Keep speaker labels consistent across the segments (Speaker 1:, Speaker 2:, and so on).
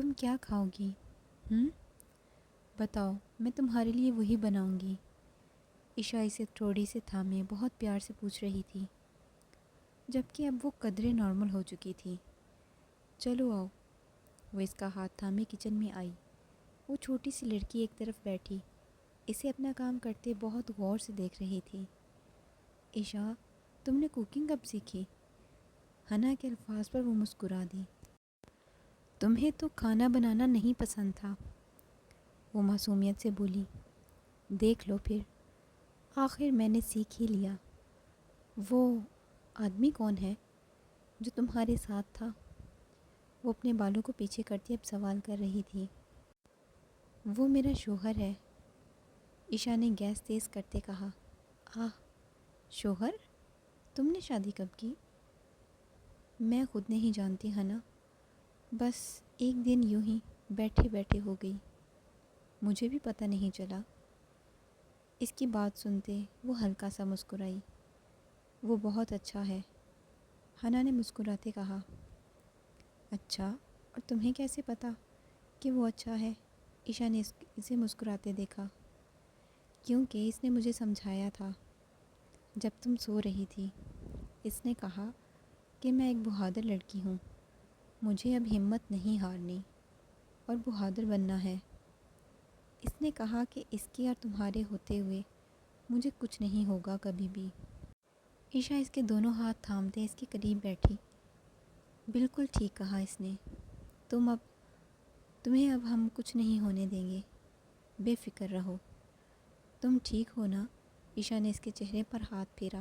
Speaker 1: تم کیا کھاؤ گی؟ ہم؟ بتاؤ، میں تمہارے لیے وہی بناؤں گی۔ عشاء اسے تھوڑی سے تھامے بہت پیار سے پوچھ رہی تھی، جبکہ اب وہ قدرے نارمل ہو چکی تھی۔ چلو آؤ۔ وہ اس کا ہاتھ تھامے کچن میں آئی۔ وہ چھوٹی سی لڑکی ایک طرف بیٹھی اسے اپنا کام کرتے بہت غور سے دیکھ رہی تھی۔ عشاء، تم نے کوکنگ کب سیکھی؟ حنا کے الفاظ پر وہ مسکرا دی۔ تمہیں تو کھانا بنانا نہیں پسند تھا، وہ معصومیت سے بولی۔ دیکھ لو پھر، آخر میں نے سیکھ ہی لیا۔ وہ آدمی کون ہے جو تمہارے ساتھ تھا؟ وہ اپنے بالوں کو پیچھے کرتی اب سوال کر رہی تھی۔ وہ میرا شوہر ہے، عشاء نے گیس تیز کرتے کہا۔ شوہر؟ تم نے شادی کب کی؟ میں خود نہیں جانتی حنا، بس ایک دن یوں ہی بیٹھے بیٹھے ہو گئی، مجھے بھی پتہ نہیں چلا۔ اس کی بات سنتے وہ ہلکا سا مسکرائی۔ وہ بہت اچھا ہے، حنا نے مسکراتے کہا۔ اچھا، اور تمہیں کیسے پتا کہ وہ اچھا ہے؟ عشاء نے اسے مسکراتے دیکھا۔ کیونکہ اس نے مجھے سمجھایا تھا جب تم سو رہی تھی۔ اس نے کہا کہ میں ایک بہادر لڑکی ہوں، مجھے اب ہمت نہیں ہارنی اور بہادر بننا ہے۔ اس نے کہا کہ اس کے اور تمہارے ہوتے ہوئے مجھے کچھ نہیں ہوگا کبھی بھی۔ عشاء اس کے دونوں ہاتھ تھامتے اس کے قریب بیٹھی۔ بالکل ٹھیک کہا اس نے، تمہیں اب ہم کچھ نہیں ہونے دیں گے، بے فکر رہو۔ تم ٹھیک ہو نا؟ عشاء نے اس کے چہرے پر ہاتھ پھیرا۔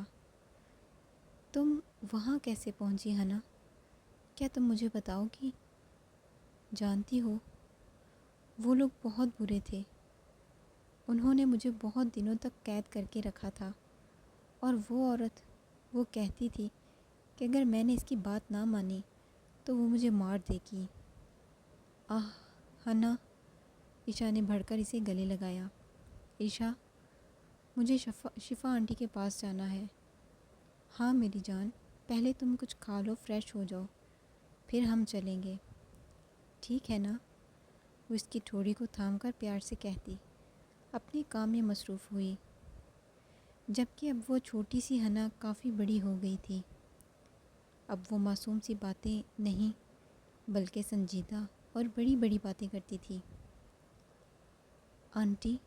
Speaker 1: تم وہاں کیسے پہنچی حنا؟ کیا تم مجھے بتاؤ گی؟ جانتی ہو، وہ لوگ بہت برے تھے، انہوں نے مجھے بہت دنوں تک قید کر کے رکھا تھا، اور وہ عورت، وہ کہتی تھی کہ اگر میں نے اس کی بات نہ مانی تو وہ مجھے مار دے گی۔ حنا، عشاء نے بڑھ کر اسے گلے لگایا۔ عشاء، مجھے شفا آنٹی کے پاس جانا ہے۔ ہاں میری جان، پہلے تم کچھ کھا لو، فریش ہو جاؤ، پھر ہم چلیں گے، ٹھیک ہے نا؟ وہ اس کی ٹھوڑی کو تھام کر پیار سے کہتی اپنے کام میں مصروف ہوئی، جبکہ اب وہ چھوٹی سی حنا کافی بڑی ہو گئی تھی۔ اب وہ معصوم سی باتیں نہیں بلکہ سنجیدہ اور بڑی بڑی باتیں کرتی تھی۔ آنٹی،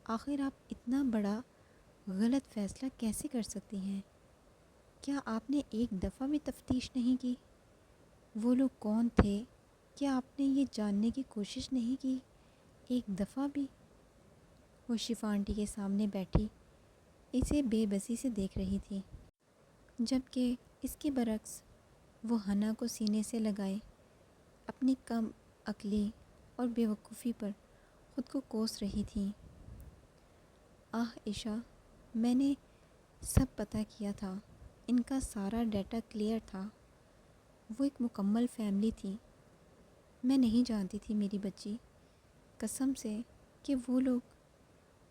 Speaker 1: آخر آپ اتنا بڑا غلط فیصلہ کیسے کر سکتی ہیں؟ کیا آپ نے ایک دفعہ بھی تفتیش نہیں کی؟ وہ لوگ کون تھے؟ کیا آپ نے یہ جاننے کی کوشش نہیں کی ایک دفعہ بھی؟ وہ شفا آنٹی کے سامنے بیٹھی اسے بے بسی سے دیکھ رہی تھی، جبکہ اس کے برعکس وہ حنا کو سینے سے لگائے اپنی کم عقلی اور بے وقوفی پر خود کو کوس رہی تھی۔ عشاء، میں نے سب پتہ کیا تھا، ان کا سارا ڈیٹا کلیئر تھا، وہ ایک مکمل فیملی تھی۔ میں نہیں جانتی تھی میری بچی، قسم سے کہ وہ لوگ،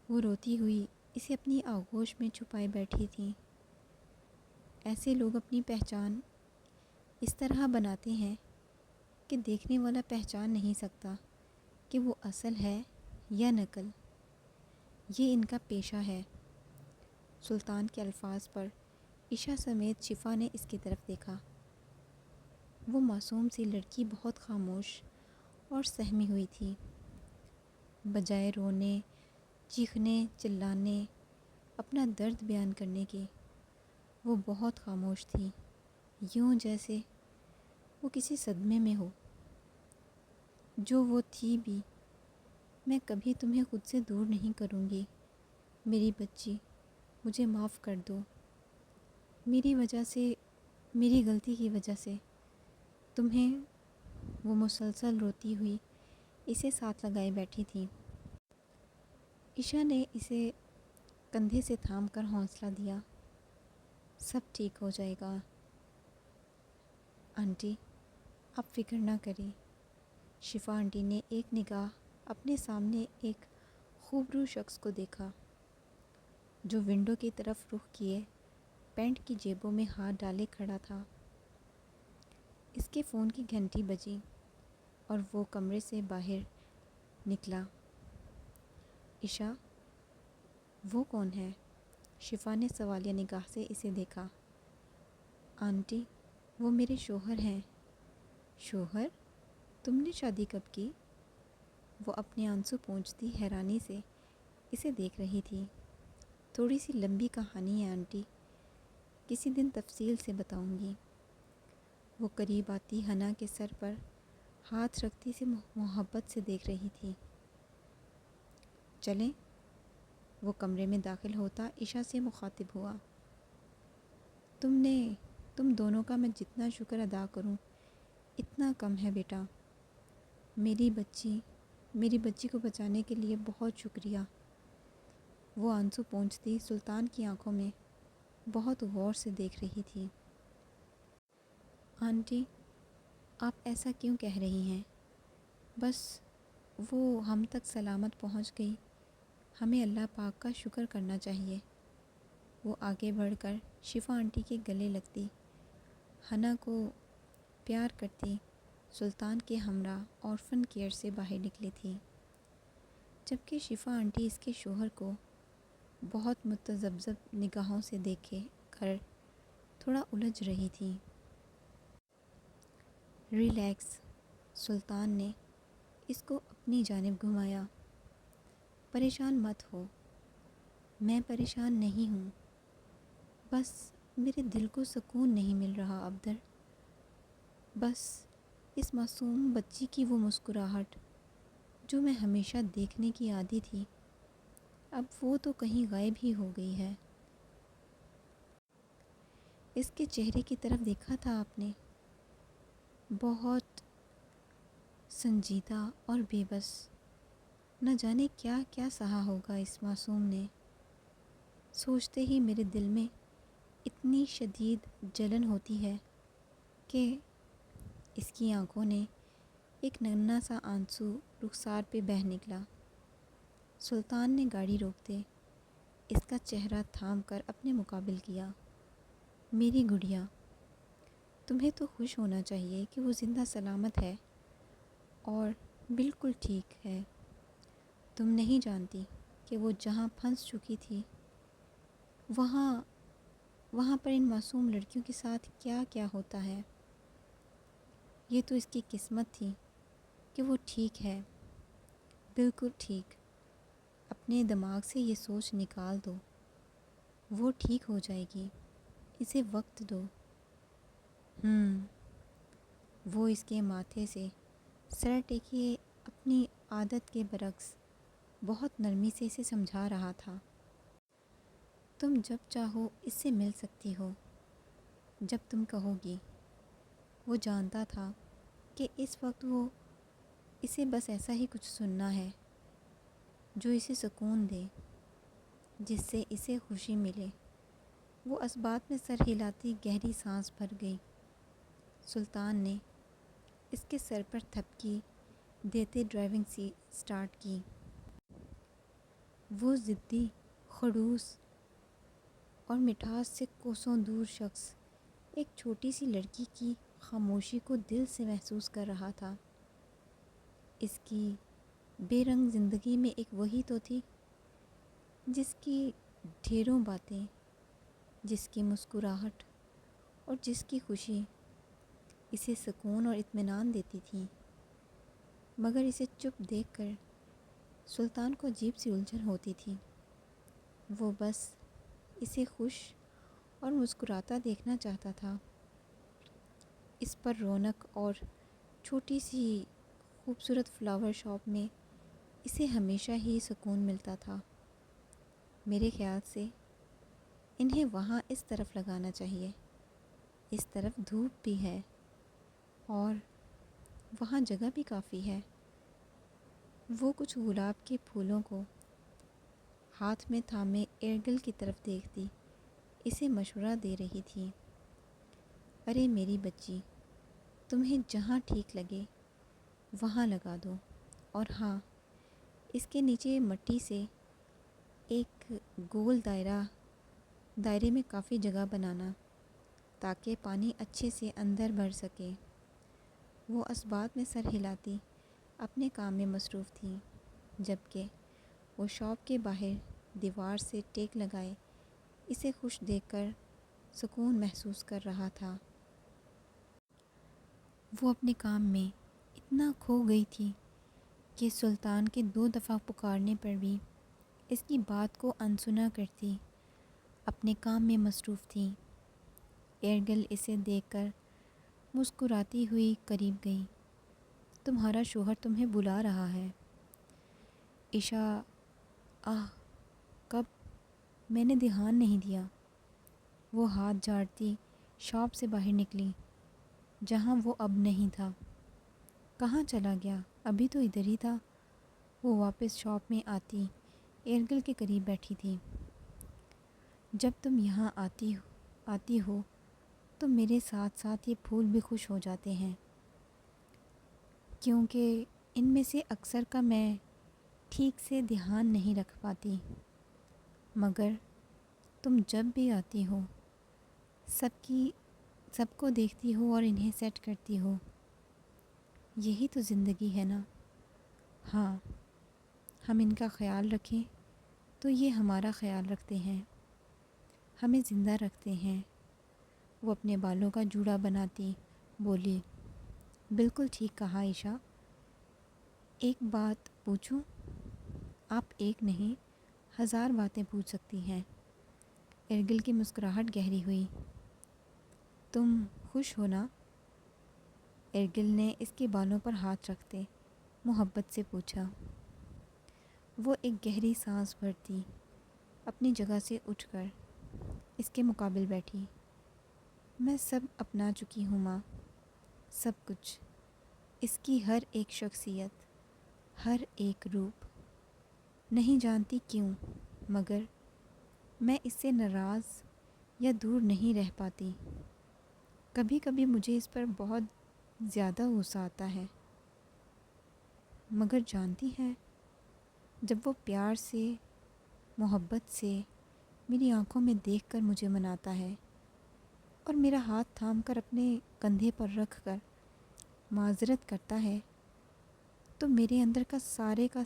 Speaker 1: وہ روتی ہوئی اسے اپنی آغوش میں چھپائے بیٹھی تھی۔ ایسے لوگ اپنی پہچان اس طرح بناتے ہیں کہ دیکھنے والا پہچان نہیں سکتا کہ وہ اصل ہے یا نقل۔ یہ ان کا پیشہ ہے۔ سلطان کے الفاظ پر عشاء سمیت شفا نے اس کی طرف دیکھا۔ وہ معصوم سی لڑکی بہت خاموش اور سہمی ہوئی تھی، بجائے رونے، چیخنے، چلانے، اپنا درد بیان کرنے کے، وہ بہت خاموش تھی، یوں جیسے وہ کسی صدمے میں ہو۔ جو وہ تھی بھی، میں کبھی تمہیں خود سے دور نہیں کروں گی میری بچی، مجھے معاف کر دو۔ میری وجہ سے، میری غلطی کی وجہ سے تمہیں، وہ مسلسل روتی ہوئی اسے ساتھ لگائے بیٹھی تھی۔ عشاء نے اسے کندھے سے تھام کر حوصلہ دیا۔ سب ٹھیک ہو جائے گا آنٹی، آپ فکر نہ کریں۔ شفا آنٹی نے ایک نگاہ اپنے سامنے ایک خوبرو شخص کو دیکھا جو ونڈو کی طرف رخ کیے پینٹ کی جیبوں میں ہاتھ ڈالے کھڑا تھا۔ اس کے فون کی گھنٹی بجی۔ اور وہ کمرے سے باہر نکلا۔ عشا، وہ کون ہے؟ شفا نے سوالیہ نگاہ سے اسے دیکھا۔ آنٹی، وہ میرے شوہر ہیں۔ شوہر؟ تم نے شادی کب کی؟ وہ اپنے آنسو پونچھتی حیرانی سے اسے دیکھ رہی تھی۔ تھوڑی سی لمبی کہانی ہے آنٹی، کسی دن تفصیل سے بتاؤں گی۔ وہ قریب آتی حنا کے سر پر ہاتھ رکھتی سے محبت سے دیکھ رہی تھی۔ چلیں؟ وہ کمرے میں داخل ہوتا عشا سے مخاطب ہوا۔ تم دونوں کا میں جتنا شکر ادا کروں اتنا کم ہے بیٹا۔ میری بچی کو بچانے کے لیے بہت شکریہ۔ وہ آنسو پونچھتی سلطان کی آنکھوں میں بہت غور سے دیکھ رہی تھی۔ آنٹی، آپ ایسا کیوں کہہ رہی ہیں؟ بس وہ ہم تک سلامت پہنچ گئی، ہمیں اللہ پاک کا شکر کرنا چاہیے۔ وہ آگے بڑھ کر شفا آنٹی کے گلے لگتی، حنا کو پیار کرتی سلطان کے ہمراہ اورفن کیئر سے باہر نکلی تھی، جبکہ شفا آنٹی اس کے شوہر کو بہت متذبذب نگاہوں سے دیکھے کر تھوڑا الجھ رہی تھی۔ ریلیکس، سلطان نے اس کو اپنی جانب گھمایا۔ پریشان مت ہو۔ میں پریشان نہیں ہوں، بس میرے دل کو سکون نہیں مل رہا عبدر۔ بس اس معصوم بچی کی وہ مسکراہٹ جو میں ہمیشہ دیکھنے کی عادی تھی، اب وہ تو کہیں غائب ہی ہو گئی ہے۔ اس کے چہرے کی طرف دیکھا تھا آپ نے؟ بہت سنجیدہ اور بے بس، نہ جانے کیا کیا سہا ہوگا اس معصوم نے۔ سوچتے ہی میرے دل میں اتنی شدید جلن ہوتی ہے کہ اس کی آنکھوں نے ایک ننھا سا آنسو رخسار پہ بہہ نکلا۔ سلطان نے گاڑی روکتے اس کا چہرہ تھام کر اپنے مقابل کیا۔ میری گڑیا، تمہیں تو خوش ہونا چاہیے کہ وہ زندہ سلامت ہے اور بالکل ٹھیک ہے۔ تم نہیں جانتی کہ وہ جہاں پھنس چکی تھی وہاں پر ان معصوم لڑکیوں کے ساتھ کیا کیا ہوتا ہے۔ یہ تو اس کی قسمت تھی کہ وہ ٹھیک ہے، بالکل ٹھیک۔ اپنے دماغ سے یہ سوچ نکال دو، وہ ٹھیک ہو جائے گی، اسے وقت دو۔ وہ اس کے ماتھے سے سر ٹیکیے اپنی عادت کے برعکس بہت نرمی سے اسے سمجھا رہا تھا۔ تم جب چاہو اس سے مل سکتی ہو، جب تم کہو گی۔ وہ جانتا تھا کہ اس وقت وہ اسے بس ایسا ہی کچھ سننا ہے جو اسے سکون دے، جس سے اسے خوشی ملے۔ وہ اسبات میں سر ہلاتی گہری سانس بھر گئی۔ سلطان نے اس کے سر پر تھپکی دیتے ڈرائیونگ سٹارٹ کی۔ وہ ضدی، خڑوس اور مٹھاس سے کوسوں دور شخص ایک چھوٹی سی لڑکی کی خاموشی کو دل سے محسوس کر رہا تھا۔ اس کی بے رنگ زندگی میں ایک وہی تو تھی جس کی ڈھیروں باتیں، جس کی مسکراہٹ اور جس کی خوشی اسے سکون اور اطمینان دیتی تھی، مگر اسے چپ دیکھ کر سلطان کو عجیب سی الجھن ہوتی تھی۔ وہ بس اسے خوش اور مسکراتا دیکھنا چاہتا تھا۔ اس پر رونق اور چھوٹی سی خوبصورت فلاور شاپ میں اسے ہمیشہ ہی سکون ملتا تھا۔ میرے خیال سے انہیں وہاں اس طرف لگانا چاہیے، اس طرف دھوپ بھی ہے اور وہاں جگہ بھی کافی ہے۔ وہ کچھ گلاب کے پھولوں کو ہاتھ میں تھامے ایرگل کی طرف دیکھتی اسے مشورہ دے رہی تھی۔ ارے میری بچی، تمہیں جہاں ٹھیک لگے وہاں لگا دو، اور ہاں، اس کے نیچے مٹی سے ایک گول دائرے میں کافی جگہ بنانا تاکہ پانی اچھے سے اندر بھر سکے۔ وہ اسبات میں سر ہلاتی اپنے کام میں مصروف تھیں، جبکہ وہ شاپ کے باہر دیوار سے ٹیک لگائے اسے خوش دیکھ کر سکون محسوس کر رہا تھا۔ وہ اپنے کام میں اتنا کھو گئی تھی کہ سلطان کے 2 دفعہ پکارنے پر بھی اس کی بات کو انسنا کرتی اپنے کام میں مصروف تھی۔ ایرگل اسے دیکھ کر مسکراتی ہوئی قریب گئی۔ تمہارا شوہر تمہیں بلا رہا ہے۔ عشا کب؟ میں نے دھیان نہیں دیا۔ وہ ہاتھ جھاڑتی شاپ سے باہر نکلی جہاں وہ اب نہیں تھا۔ کہاں چلا گیا؟ ابھی تو ادھر ہی تھا۔ وہ واپس شاپ میں آتی ایرگل کے قریب بیٹھی تھی۔ جب تم یہاں آتی ہو تو میرے ساتھ ساتھ یہ پھول بھی خوش ہو جاتے ہیں، کیونکہ ان میں سے اکثر کا میں ٹھیک سے دھیان نہیں رکھ پاتی، مگر تم جب بھی آتی ہو سب کو دیکھتی ہو اور انہیں سیٹ کرتی ہو۔ یہی تو زندگی ہے نا۔ ہاں، ہم ان کا خیال رکھیں تو یہ ہمارا خیال رکھتے ہیں، ہمیں زندہ رکھتے ہیں۔ وہ اپنے بالوں کا جوڑا بناتی بولی، بالکل ٹھیک کہا عشا۔ ایک بات پوچھوں؟ آپ ایک نہیں 1000 باتیں پوچھ سکتی ہیں۔ ایرگل کی مسکراہٹ گہری ہوئی۔ تم خوش ہو نا؟ ایرگل نے اس کے بالوں پر ہاتھ رکھتے محبت سے پوچھا۔ وہ ایک گہری سانس بھرتی اپنی جگہ سے اٹھ کر اس کے مقابل بیٹھی۔ میں سب اپنا چکی ہوں ماں، سب کچھ، اس کی ہر ایک شخصیت، ہر ایک روپ۔ نہیں جانتی کیوں، مگر میں اس سے ناراض یا دور نہیں رہ پاتی۔ کبھی کبھی مجھے اس پر بہت زیادہ غصہ آتا ہے، مگر جانتی ہیں جب وہ پیار سے، محبت سے میری آنکھوں میں دیکھ کر مجھے مناتا ہے اور میرا ہاتھ تھام کر اپنے کندھے پر رکھ کر معذرت کرتا ہے، تو میرے اندر کا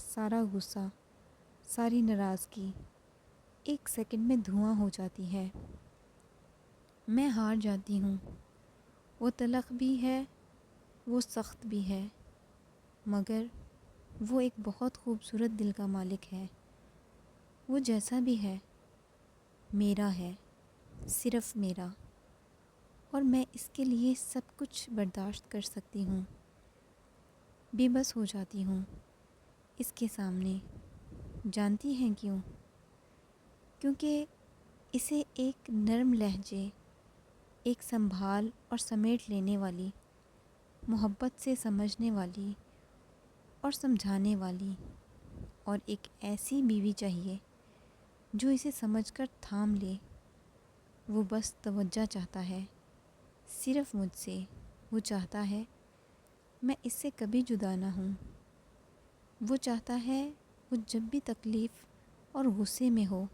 Speaker 1: سارا غصہ، ساری ناراضگی ایک سیکنڈ میں دھواں ہو جاتی ہے۔ میں ہار جاتی ہوں۔ وہ تلخ بھی ہے، وہ سخت بھی ہے، مگر وہ ایک بہت خوبصورت دل کا مالک ہے۔ وہ جیسا بھی ہے میرا ہے، صرف میرا، اور میں اس کے لیے سب کچھ برداشت کر سکتی ہوں۔ بے بس ہو جاتی ہوں اس کے سامنے۔ جانتی ہیں کیوں؟ کیونکہ اسے ایک نرم لہجے، ایک سنبھال اور سمیٹ لینے والی، محبت سے سمجھنے والی اور سمجھانے والی، اور ایک ایسی بیوی چاہیے جو اسے سمجھ کر تھام لے۔ وہ بس توجہ چاہتا ہے، صرف مجھ سے۔ وہ چاہتا ہے میں اس سے کبھی جدا نہ ہوں۔ وہ چاہتا ہے وہ جب بھی تکلیف اور غصے میں ہو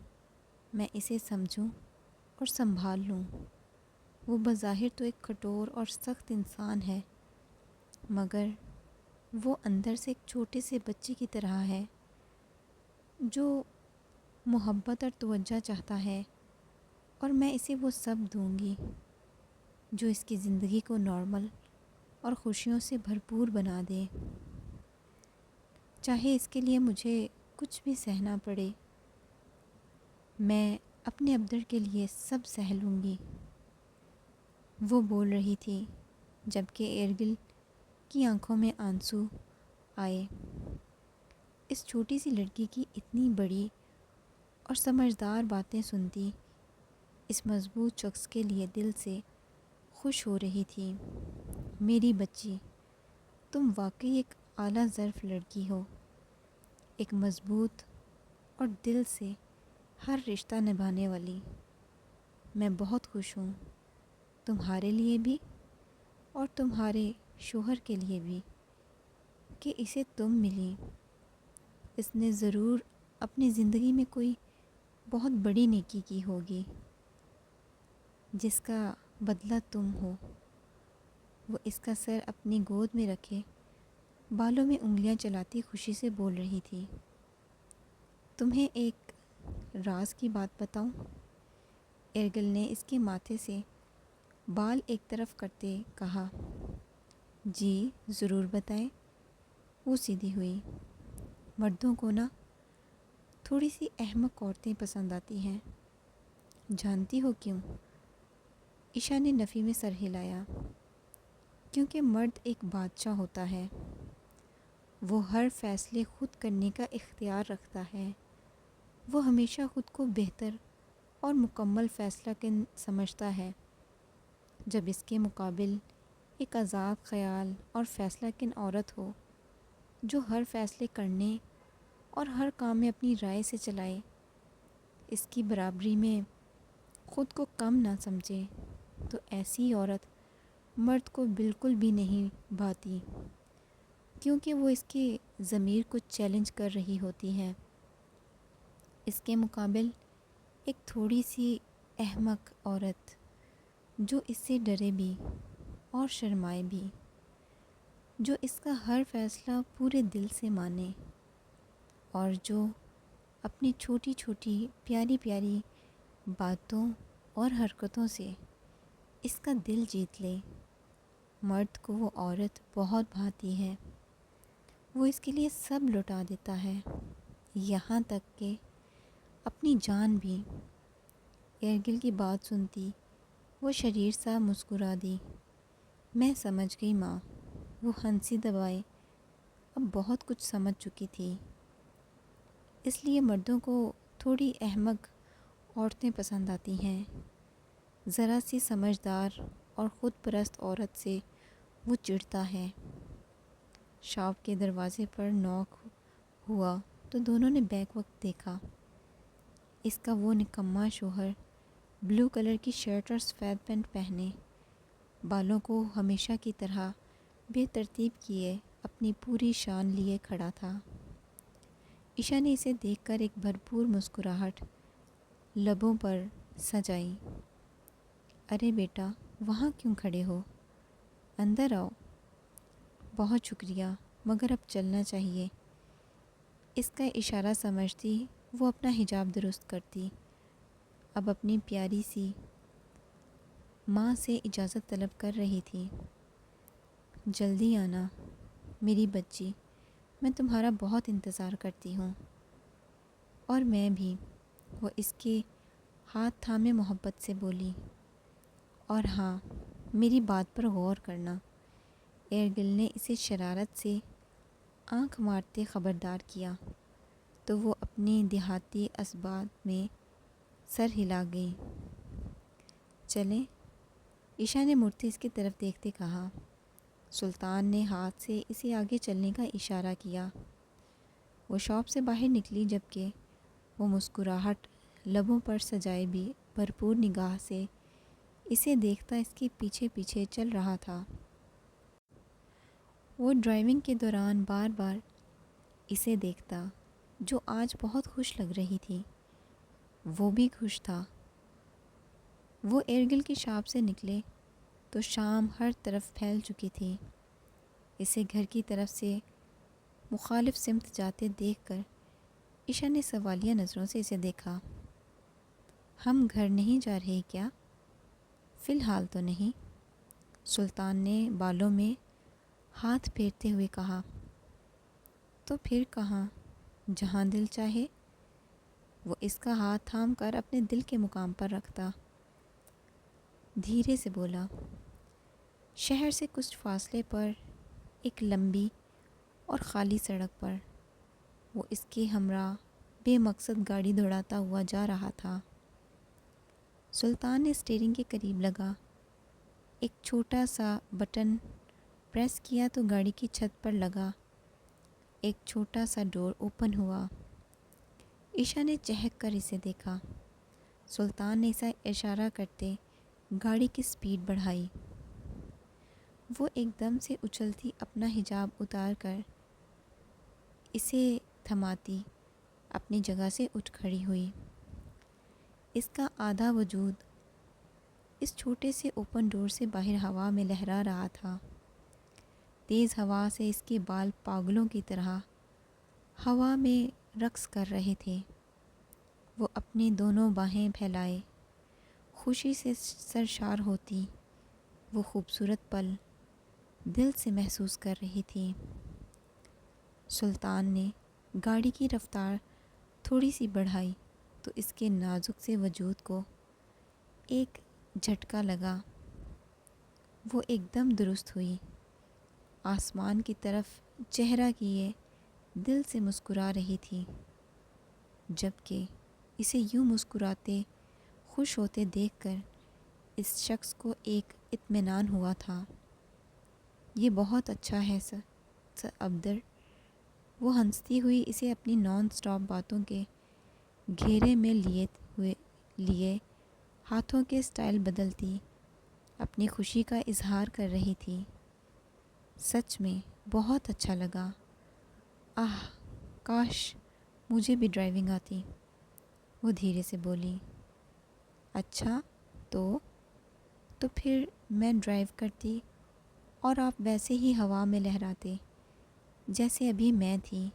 Speaker 1: میں اسے سمجھوں اور سنبھال لوں۔ وہ بظاہر تو ایک کٹور اور سخت انسان ہے، مگر وہ اندر سے ایک چھوٹے سے بچے کی طرح ہے جو محبت اور توجہ چاہتا ہے، اور میں اسے وہ سب دوں گی جو اس کی زندگی کو نارمل اور خوشیوں سے بھرپور بنا دے، چاہے اس کے لیے مجھے کچھ بھی سہنا پڑے۔ میں اپنے ابدر کے لیے سب سہ لوں گی۔ وہ بول رہی تھی جبکہ ایرگل کی آنکھوں میں آنسو آئے۔ اس چھوٹی سی لڑکی کی اتنی بڑی اور سمجھدار باتیں سنتی اس مضبوط شخص کے لیے دل سے خوش ہو رہی تھی۔ میری بچی، تم واقعی ایک اعلیٰ ظرف لڑکی ہو، ایک مضبوط اور دل سے ہر رشتہ نبھانے والی۔ میں بہت خوش ہوں، تمہارے لیے بھی اور تمہارے شوہر کے لیے بھی، کہ اسے تم ملی۔ اس نے ضرور اپنی زندگی میں کوئی بہت بڑی نیکی کی ہوگی جس کا بدلہ تم ہو۔ وہ اس کا سر اپنی گود میں رکھے بالوں میں انگلیاں چلاتی خوشی سے بول رہی تھی۔ تمہیں ایک راز کی بات بتاؤں؟ ایرگل نے اس کے ماتھے سے بال ایک طرف کرتے کہا۔ جی ضرور بتائیں۔ وہ سیدھی ہوئی۔ مردوں کو نا تھوڑی سی احمق عورتیں پسند آتی ہیں۔ جانتی ہو کیوں؟ عشا نے نفی میں سر ہلایا۔ کیونکہ مرد ایک بادشاہ ہوتا ہے۔ وہ ہر فیصلے خود کرنے کا اختیار رکھتا ہے۔ وہ ہمیشہ خود کو بہتر اور مکمل فیصلہ کن سمجھتا ہے، جب اس کے مقابل ایک آزاد خیال اور فیصلہ کن عورت ہو جو ہر فیصلے کرنے اور ہر کام میں اپنی رائے سے چلائے، اس کی برابری میں خود کو کم نہ سمجھے، تو ایسی عورت مرد کو بالکل بھی نہیں بھاتی، کیونکہ وہ اس کے ضمیر کو چیلنج کر رہی ہوتی ہے۔ اس کے مقابل ایک تھوڑی سی احمق عورت جو اس سے ڈرے بھی اور شرمائے بھی، جو اس کا ہر فیصلہ پورے دل سے مانے، اور جو اپنی چھوٹی چھوٹی پیاری پیاری باتوں اور حرکتوں سے اس کا دل جیت لے، مرد کو وہ عورت بہت بھاتی ہے۔ وہ اس کے لیے سب لٹا دیتا ہے، یہاں تک کہ اپنی جان بھی۔ ایرگل کی بات سنتی وہ شریر سا مسکرا دی۔ میں سمجھ گئی ماں۔ وہ ہنسی دبائے اب بہت کچھ سمجھ چکی تھی۔ اس لیے مردوں کو تھوڑی احمق عورتیں پسند آتی ہیں۔ ذرا سی سمجھدار اور خود پرست عورت سے وہ چڑھتا ہے۔ شاپ کے دروازے پر نوک ہوا تو دونوں نے بیک وقت دیکھا۔ اس کا وہ نکما شوہر بلو کلر کی شرٹ اور سفید پینٹ پہنے، بالوں کو ہمیشہ کی طرح بے ترتیب کیے اپنی پوری شان لیے کھڑا تھا۔ عشا نے اسے دیکھ کر ایک بھرپور مسکراہٹ لبوں پر سجائی۔ ارے بیٹا وہاں کیوں کھڑے ہو؟ اندر آؤ۔ بہت شکریہ، مگر اب چلنا چاہیے۔ اس کا اشارہ سمجھتی وہ اپنا حجاب درست کرتی۔ اب اپنی پیاری سی ماں سے اجازت طلب کر رہی تھی۔ جلدی آنا میری بچی، میں تمہارا بہت انتظار کرتی ہوں۔ اور میں بھی، وہ اس کے ہاتھ تھامے محبت سے بولی۔ اور ہاں میری بات پر غور کرنا۔ ایرگل نے اسے شرارت سے آنکھ مارتے خبردار کیا تو وہ اپنی دیہاتی اسباب میں سر ہلا گئی۔ چلیں؟ عشا نے مڑتے اس کی طرف دیکھتے کہا۔ سلطان نے ہاتھ سے اسے آگے چلنے کا اشارہ کیا۔ وہ شاپ سے باہر نکلی، جبکہ وہ مسکراہٹ لبوں پر سجائے بھی بھرپور نگاہ سے اسے دیکھتا اس کے پیچھے پیچھے چل رہا تھا۔ وہ ڈرائیونگ کے دوران بار بار اسے دیکھتا، جو آج بہت خوش لگ رہی تھی۔ وہ بھی خوش تھا۔ وہ ایرگل کی شاپ سے نکلے تو شام ہر طرف پھیل چکی تھی۔ اسے گھر کی طرف سے مخالف سمت جاتے دیکھ کر عشا نے سوالیہ نظروں سے اسے دیکھا۔ ہم گھر نہیں جا رہے کیا؟ فی الحال تو نہیں، سلطان نے بالوں میں ہاتھ پھیرتے ہوئے کہا۔ تو پھر کہاں؟ جہاں دل چاہے۔ وہ اس کا ہاتھ تھام کر اپنے دل کے مقام پر رکھتا دھیرے سے بولا۔ شہر سے کچھ فاصلے پر ایک لمبی اور خالی سڑک پر وہ اس کے ہمراہ بے مقصد گاڑی دوڑاتا ہوا جا رہا تھا۔ سلطان نے اسٹیئرنگ کے قریب لگا ایک چھوٹا سا بٹن پریس کیا تو گاڑی کی چھت پر لگا ایک چھوٹا سا ڈور اوپن ہوا۔ عشا نے چہک کر اسے دیکھا۔ سلطان نے اسے اشارہ کرتے گاڑی کی سپیڈ بڑھائی۔ وہ ایک دم سے اچھلتی اپنا حجاب اتار کر اسے تھماتی اپنی جگہ سے اٹھ کھڑی ہوئی۔ اس کا آدھا وجود اس چھوٹے سے اوپن ڈور سے باہر ہوا میں لہرا رہا تھا۔ تیز ہوا سے اس کے بال پاگلوں کی طرح ہوا میں رقص کر رہے تھے۔ وہ اپنی دونوں باہیں پھیلائے خوشی سے سرشار ہوتی وہ خوبصورت پل دل سے محسوس کر رہی تھی۔ سلطان نے گاڑی کی رفتار تھوڑی سی بڑھائی تو اس کے نازک سے وجود کو ایک جھٹکا لگا۔ وہ ایک دم درست ہوئی، آسمان کی طرف چہرہ کیے دل سے مسکرا رہی تھی، جبکہ اسے یوں مسکراتے خوش ہوتے دیکھ کر اس شخص کو ایک اطمینان ہوا تھا۔ یہ بہت اچھا ہے سر ابدر۔ وہ ہنستی ہوئی اسے اپنی نان سٹاپ باتوں کے گھیرے میں لیے ہاتھوں کے سٹائل بدلتی اپنی خوشی کا اظہار کر رہی تھی۔ سچ میں بہت اچھا لگا۔ کاش مجھے بھی ڈرائیونگ آتی، وہ دھیرے سے بولی۔ اچھا تو پھر میں ڈرائیو کرتی اور آپ ویسے ہی ہوا میں لہراتے جیسے ابھی میں تھی۔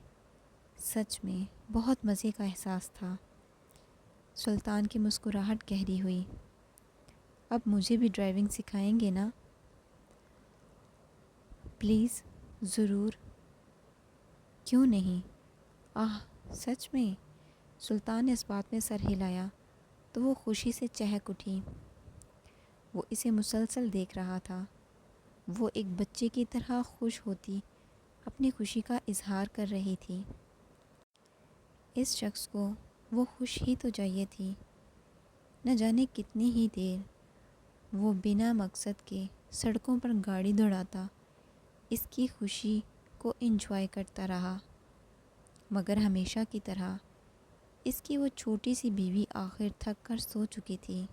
Speaker 1: سچ میں بہت مزے کا احساس تھا۔ سلطان کی مسکراہٹ گہری ہوئی۔ اب مجھے بھی ڈرائیونگ سکھائیں گے نا؟ پلیز، ضرور، کیوں نہیں؟ سچ میں؟ سلطان نے اس بات میں سر ہلایا تو وہ خوشی سے چہک اٹھی۔ وہ اسے مسلسل دیکھ رہا تھا۔ وہ ایک بچے کی طرح خوش ہوتی اپنی خوشی کا اظہار کر رہی تھی۔ اس شخص کو وہ خوش ہی تو چاہیے تھی۔ نہ جانے کتنی ہی دیر وہ بنا مقصد کے سڑکوں پر گاڑی دوڑاتا اس کی خوشی کو انجوائے کرتا رہا، مگر ہمیشہ کی طرح اس کی وہ چھوٹی سی بیوی آخر تھک کر سو چکی تھی۔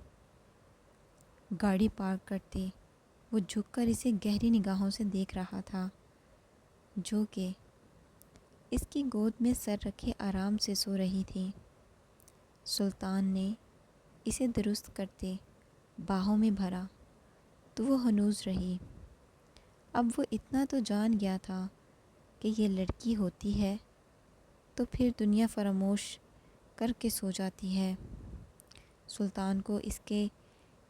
Speaker 1: گاڑی پارک کرتے وہ جھک کر اسے گہری نگاہوں سے دیکھ رہا تھا، جو کہ اس کی گود میں سر رکھے آرام سے سو رہی تھی۔ سلطان نے اسے درست کرتے باہوں میں بھرا تو وہ ہنوز رہی۔ اب وہ اتنا تو جان گیا تھا کہ یہ لڑکی ہوتی ہے تو پھر دنیا فراموش کر کے سو جاتی ہے۔ سلطان کو اس کے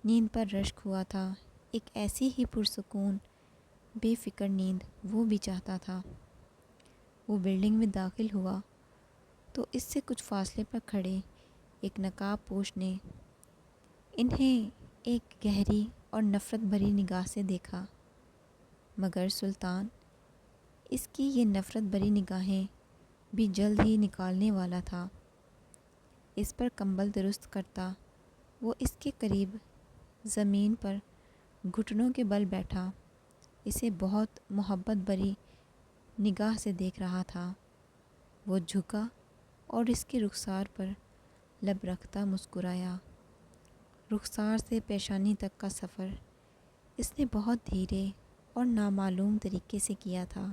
Speaker 1: نیند پر رشک ہوا تھا، ایک ایسی ہی پرسکون بے فکر نیند وہ بھی چاہتا تھا۔ وہ بلڈنگ میں داخل ہوا تو اس سے کچھ فاصلے پر کھڑے ایک نقاب پوش نے انہیں ایک گہری اور نفرت بھری نگاہ سے دیکھا، مگر سلطان اس کی یہ نفرت بھری نگاہیں بھی جلد ہی نکالنے والا تھا۔ اس پر کمبل درست کرتا وہ اس کے قریب زمین پر گھٹنوں کے بل بیٹھا اسے بہت محبت بھری نگاہ سے دیکھ رہا تھا۔ وہ جھکا اور اس کے رخسار پر لب رکھتا مسکرایا۔ رخسار سے پیشانی تک کا سفر اس نے بہت دھیرے اور نامعلوم طریقے سے کیا تھا،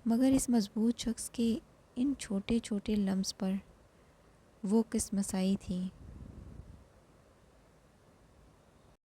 Speaker 1: مگر اس مضبوط شخص کے ان چھوٹے چھوٹے لمس پر وہ کس مسائی تھی